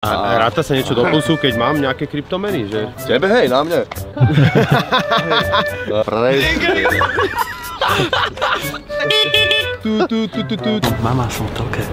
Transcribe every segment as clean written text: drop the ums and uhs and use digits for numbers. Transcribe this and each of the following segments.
A ráta sa niečo do plusu, keď mám nejaké kryptomeny, že? Tebe hej, na mne. Mama, som v telke.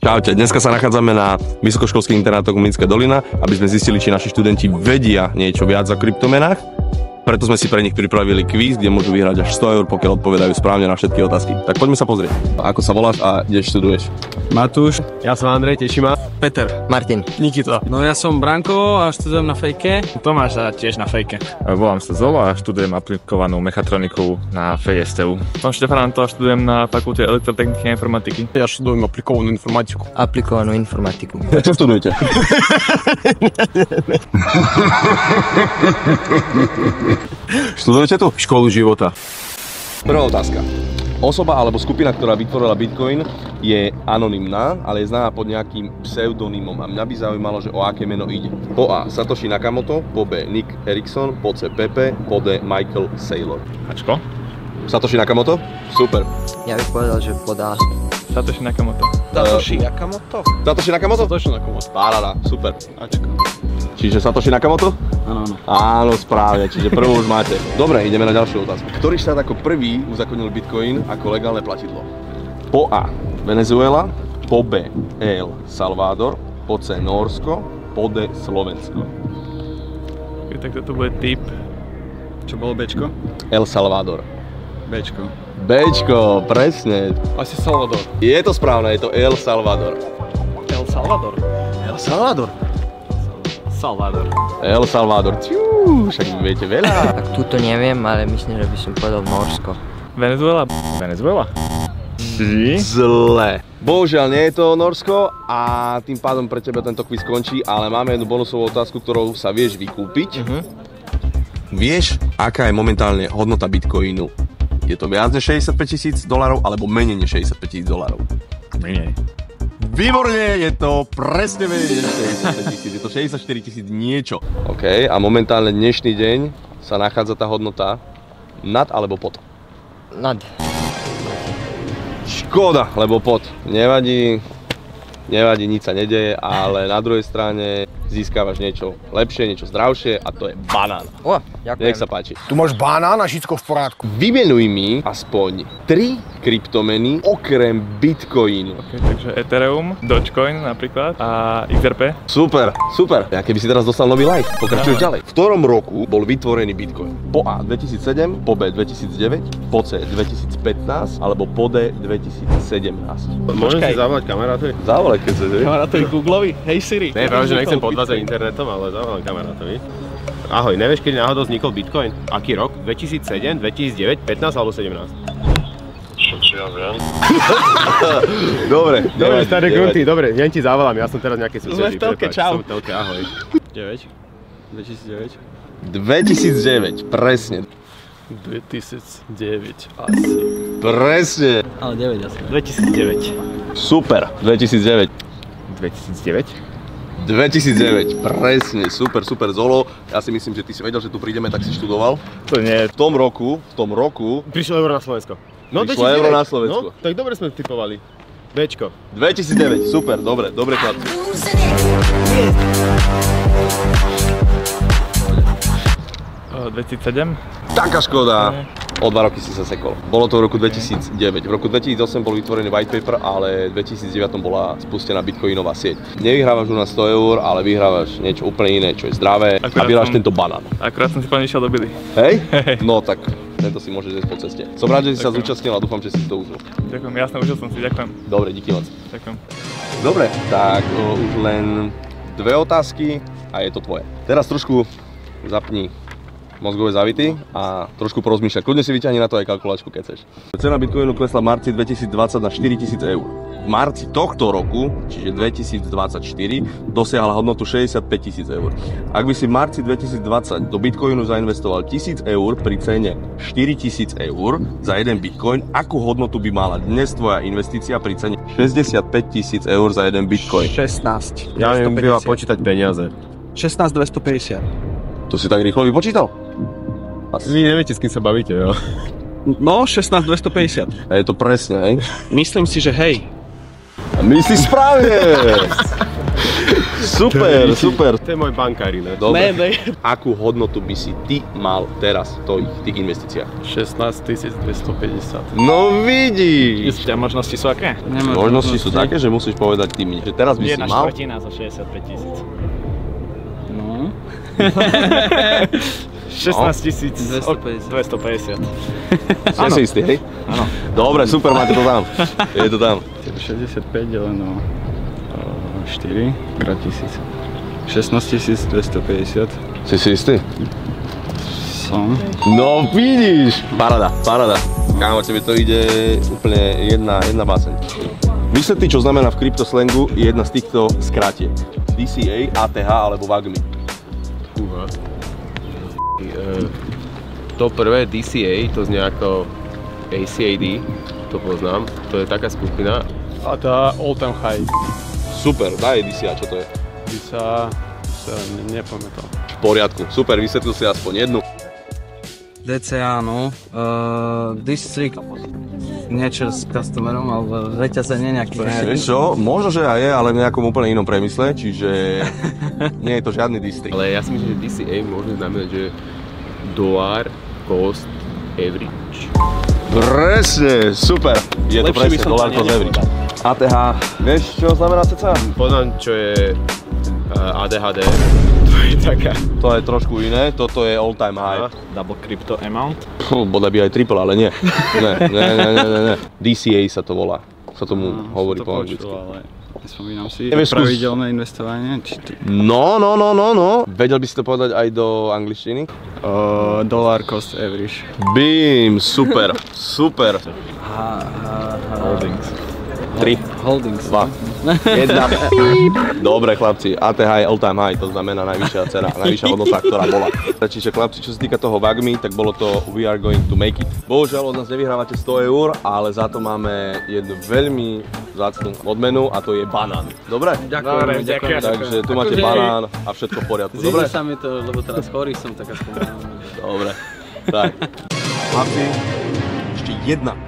Čaute, dneska sa nachádzame na vysokoškolských internátoch Mlynské dolina, aby sme zistili, či naši študenti vedia niečo viac o kryptomenách. Preto sme si pre nich pripravili kvíz, kde môžu vyhrať až 100 eur, pokiaľ odpovedajú správne na všetky otázky. Tak poďme sa pozrieť. Ako sa voláš a kde študuješ? Matúš, ja som Andrej, teší ma. Peter. Martin. Nikita. No ja som Branko a študujem na fejke. Tomáš a tiež na fejke. Volám sa Zolo a študujem aplikovanú mechatroniku na FESTU. Som Štefan Antol a študujem na fakulte elektrotechniky a informatiky. Ja študujem aplikovanú informatiku. Aplikovanú informatiku. A čo študujete? Študujete tu? Školu života. Prvá otázka. Osoba alebo skupina, ktorá vytvorila Bitcoin, je anonymná, ale je známa pod nejakým pseudonymom. A mňa by zaujímalo, že o aké meno ide. Po A. Satoshi Nakamoto, po B. Nick Erickson, po C. Pepe, po D. Michael Saylor. Ačko? Satoshi Nakamoto? Super. Ja bych povedal, že podá. Satoshi Nakamoto. Satoshi Nakamoto? Satoshi Nakamoto? Satoshi Nakamoto. Paráda, super. Ačko. Čiže Satoshi Nakamoto? Áno, áno. Áno, správne, čiže prvú už máte. Dobre, ideme na ďalšiu otázku. Ktorý štát ako prvý uzakonil Bitcoin ako legálne platidlo? Po A. Venezuela, po B. El Salvador, po C. Nórsko, po D. Slovensko. Tak toto bude typ. Čo bolo Bčko? El Salvador. Bčko. Bčko, presne. Asi Salvador. Je to správne, je to El Salvador. El Salvador. El Salvador. Salvador. El Salvador. Ťú, však viete veľa. Tak túto neviem, ale myslím, že by som povedal Norsko. Venezuela. Venezuela? Zle. Bohužiaľ nie je to Norsko a tým pádom pre teba tento quiz končí, ale máme jednu bonusovú otázku, ktorou sa vieš vykúpiť. Vieš, aká je momentálne hodnota Bitcoinu? Je to viac než $65 000 alebo menej než $65 000? Menej. Výborne, je to presne menej než 65 000, je to 64 000 niečo. OK, a momentálne dnešný deň sa nachádza tá hodnota nad alebo pod? Nad. Škoda, lebo pod. Nevadí, nič sa nedeje, ale na druhej strane získavaš niečo lepšie, niečo zdravšie a to je banán. O, ďakujem. Nech sa páči. Tu máš banán a všetko v porádku. Vymenuj mi aspoň 3 kryptomeny okrem Bitcoinu. Okay, takže Ethereum, Dogecoin napríklad a XRP. Super, super. Ja keby si teraz dostal nový like, pokračuješ ďalej. V ktorom roku bol vytvorený Bitcoin? Po A 2007, po B 2009, po C 2015 alebo po D 2017. Môžem si zavolať kamarátovi? Zavolaj, keď chceš. Kamarátovi Googleovi. Hej Siri. Ne, práve, že nechcem podvádzať internetom, ale zavolám kamarátovi. Ahoj, nevieš, kedy náhodou vznikol Bitcoin? Aký rok? 2007, 2009, 15 alebo 17? Ja viem. Dobre, staré grunty, dobre, ja ti zavolám, ja som teraz nejaké súťaži. Sme v telke, čau. Som v telke, ahoj. 9. 2009. 2009, presne. 2009 asi. Presne. Ale 9 asi. 2009. Super, 2009. 2009? 2009, presne, super, super Zolo. Ja si myslím, že ty si vedel, že tu prídeme, tak si študoval. To nie. V tom roku... Prišlo euro na Slovensko. No, Prišlo 2009. euro na Slovensko. No, tak dobre sme typovali. Bčko. 2009, super, dobre klad. O, 2007? Taká škoda. O 2 roky si sa sekol. Bolo to v roku 2009. V roku 2008 bol vytvorený white paper, ale v 2009 bola spustená bitcoinová sieť. Nevyhrávaš už na 100 eur, ale vyhrávaš niečo úplne iné, čo je zdravé a vyhráš tento banán. Akurát som si plne išiel do Billy. Hej? No tak, tento si môžeš zjesť po ceste. Som rád, že si sa zúčastnil a dúfam, že si to užil. Ďakujem, jasne, užil som si, ďakujem. Dobre, díky moc. Ďakujem. Dobre, tak už len 2 otázky a je to tvoje. Teraz trošku zapni mozgové zavity a trošku porozmýšľaj. Kľudne si vyťahni na to aj kalkulačku, keď chceš. Cena Bitcoinu klesla v marci 2020 na 4000 eur. V marci tohto roku, čiže 2024, dosiahla hodnotu 65 000 eur. Ak by si v marci 2020 do Bitcoinu zainvestoval 1000 eur pri cene 4000 eur za jeden Bitcoin, akú hodnotu by mala dnes tvoja investícia pri cene 65 000 eur za jeden Bitcoin? 16. Ja neviem, býva počítať peniaze. 16 250. To si tak rýchlo vypočítal? Asi vy neviete, s kým sa bavíte, jo? No, 16 250. A je to presne, hej? Myslím si, že hej. A myslíš správne! Super, super. To je môj bankár iné. Dobre. Akú hodnotu by si ty mal teraz v tých investíciách? 16 250. No vidíš! Isté, možnosti sú aké? Možnosti sú také, že musíš povedať ty mne. Že teraz by si mal... štvrtina za 65 000. No. 16 250. Ste si istý, hej? Áno. Dobre, super, máte to tam. Je to tam. 65 deleno 4 krát 1000. 16 250. Si si istý? Som. No vidíš! Paráda, paráda. Kámo, tebe to ide úplne jedna báseň. Vysvetli, čo znamená v kryptoslengu jedna z týchto skrátiek. DCA, ATH alebo WAGMI. To prvé DCA, to znie ako ACAD, to poznám, to je taká skupina. A tá all time high. Super, daj DCA, čo to je? By sa nepamätal. V poriadku, super, vysvetlil si aspoň jednu. DCA, no. District niečo s customerom, alebo reťazenie nejaký. Vieš čo, možno, že aj je, ale v nejakom úplne inom priemysle, čiže nie je to žiadny district. Ale ja si myslím, že DCA môže znamenať, že dollar cost average. Presne, super. Je to presne dollar cost average. ATH, vieš čo znamená CCA? Poznám, čo je ADHD, to je taká. To je trošku iné, toto je all time high. Double crypto amount. Bodaj by aj triple, ale nie. Ne. DCA sa to volá. Sa tomu hovorí po anglicky. Ale nespomínam si. Nevieš, Pravidelné investovanie? No. Vedel by si to povedať aj do angličtiny? Dollar cost average. Bím, super. Holdings. 3, Holdings. 2, 1. Dobre chlapci, ATH je all time high, to znamená najvyššia cena, najvyššia hodnota, ktorá bola. Čiže chlapci, čo sa týka toho WAGMI, tak bolo to We are going to make it. Bohužiaľ od nás nevyhrávate 100 €, ale za to máme jednu veľmi vzácnu odmenu a to je banán. Dobre? Ďakujem. Takže tu máte banán a všetko v poriadku. Dobre? Zíde sa mi to, lebo teraz chorý som, tak aspoň. Dobre. Tak. Chlapci, ešte jedna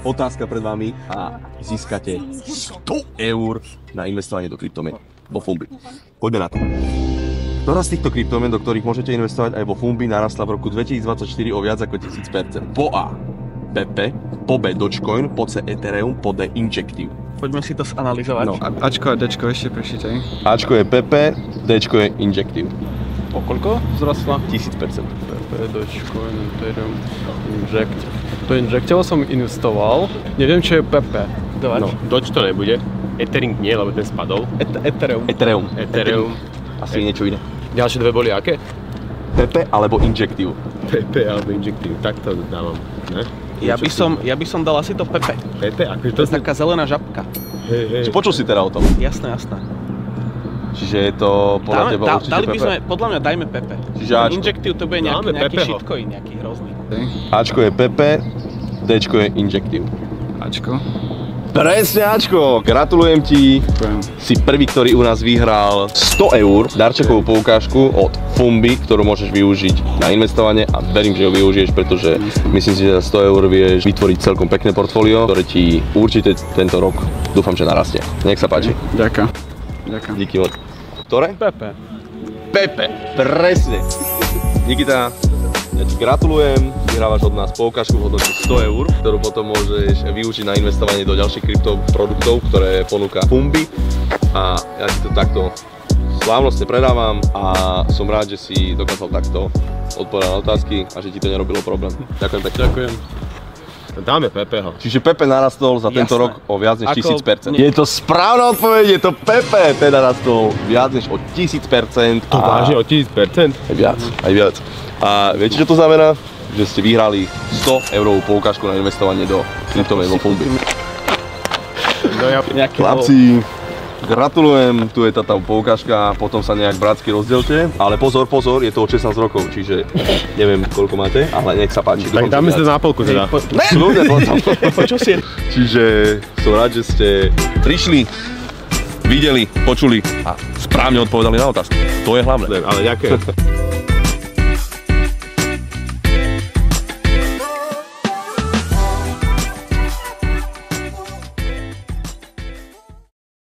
otázka pred vami a získate 100 € na investovanie do kryptomien vo Fumbi. Poďme na to. Ktorá z týchto kryptomien, do ktorých môžete investovať aj vo Fumbi, narastla v roku 2024 o viac ako 1000%? Po A PP, po B Dogecoin, po C Ethereum, po D Injective. Poďme si to zanalizovať. No. Ačko a Dčko ešte prečítaj. Ačko je PP, Dčko je Injective. O koľko vzrastla? 1000%. PP, Dogecoin, Ethereum, Injective. Do Injective som investoval. Neviem, čo je PP. No, Doge to nebude. Ethereum nie, lebo ten spadol. Ethereum. Ethereum. Asi niečo iné. Ďalšie dve boli aké? PP alebo Injective. PP alebo Injective, tak to dávam, ne? Ja by som dal asi to PP. PP, akože To je taká zelená žabka. Hej. Počul si teda o tom? Jasné. Čiže je to podľa teba určite Dali by PP? sme, podľa mňa dajme PP. Čiže Ačko. Injective to bude nejaký Pepeho. shitcoin, nejaký hrozný. Ačko je PP, Dčko je Injective. Ačko. Presne Ačko! Gratulujem ti! Si prvý, ktorý u nás vyhral 100 € darčekovú poukážku od Fumbi, ktorú môžeš využiť na investovanie a verím, že ho využiješ, pretože myslím si, že za 100 € vieš vytvoriť celkom pekné portfólio, ktoré ti určite tento rok dúfam, že narastie. Nech sa páči. Ďakujem. Díky moc. Ktoré? PP. Pepe, presne. Nikita, ja ti gratulujem, vyhrávaš od nás poukážku v hodnote 100 €, ktorú potom môžeš využiť na investovanie do ďalších kryptoproduktov, ktoré ponúka Fumbi. A ja ti to takto slávnostne predávam a som rád, že si dokázal takto odpovedať na otázky a že ti to nerobilo problém. Ďakujem pekne. Ďakujem. Dáme Pepeho. Čiže Pepe narastol za tento Jasné. rok o viac než Ako- 1000%. Je to správna odpoveď, je to Pepe, ten narastol viac než o 1000%. To vážne o 1000%? Aj viac. A viete, čo to znamená? Že ste vyhrali 100 € poukážku na investovanie do kryptomien vo Fumbi. No ja... Chlapci, gratulujem, tu je tá poukážka, potom sa nejak bratsky rozdielte. Ale pozor, je to od 16 rokov, čiže neviem, koľko máte, ale nech sa páči. Tak dáme si to na polku teda. Kľudne potom. Čiže som rád, že ste prišli, videli, počuli a správne odpovedali na otázky. To je hlavné. Ale ďakujem.